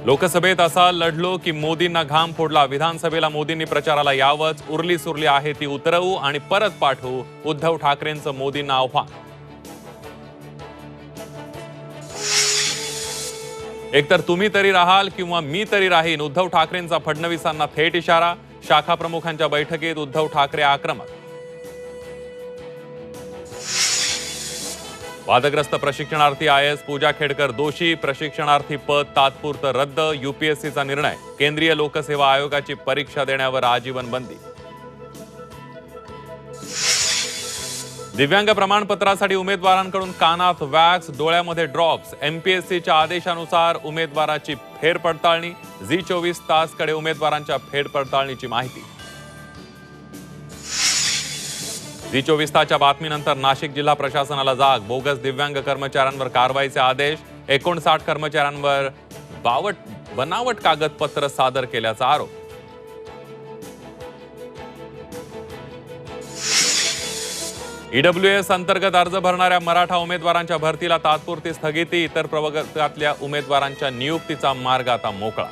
लोकसभेत असा लढलो की मोदींना घाम फोडला. विधानसभेला मोदींनी प्रचाराला यावंच. उरली सुरली आहे ती उतरवू आणि परत पाठवू. उद्धव ठाकरेंचं मोदींना आव्हान. एकतर तुम्ही तरी राहाल किंवा मी तरी राहीन. उद्धव ठाकरेंचा फडणवीसांना थेट इशारा. शाखा प्रमुखांच्या बैठकीत उद्धव ठाकरे आक्रमक. वादग्रस्त प्रशिक्षणार्थी आयएस पूजा खेडकर दोषी. प्रशिक्षणार्थी पद तात्पुरतं रद्द. यूपीएससीचा निर्णय. केंद्रीय लोकसेवा आयोगाची परीक्षा देण्यावर आजीवन बंदी. दिव्यांग प्रमाणपत्रासाठी उमेदवारांकडून कानात वॅक्स, डोळ्यामध्ये ड्रॉप्स. एमपीएससीच्या आदेशानुसार उमेदवाराची फेरपडताळणी. झी 24 तासकडे उमेदवारांच्या फेरपडताळणीची माहिती. झी 24 तासच्या बातमीनंतर नाशिक जिल्हा प्रशासनाला जाग. बोगस दिव्यांग कर्मचाऱ्यांवर कारवाईचे आदेश. 59 कर्मचाऱ्यांवर बनावट कागदपत्र सादर केल्याचा आरोप. ईडब्ल्यूएस अंतर्गत अर्ज भरणाऱ्या मराठा उमेदवारांच्या भरतीला तात्पुरती स्थगिती. इतर प्रवर्गातल्या उमेदवारांच्या नियुक्तीचा मार्ग आता मोकळा.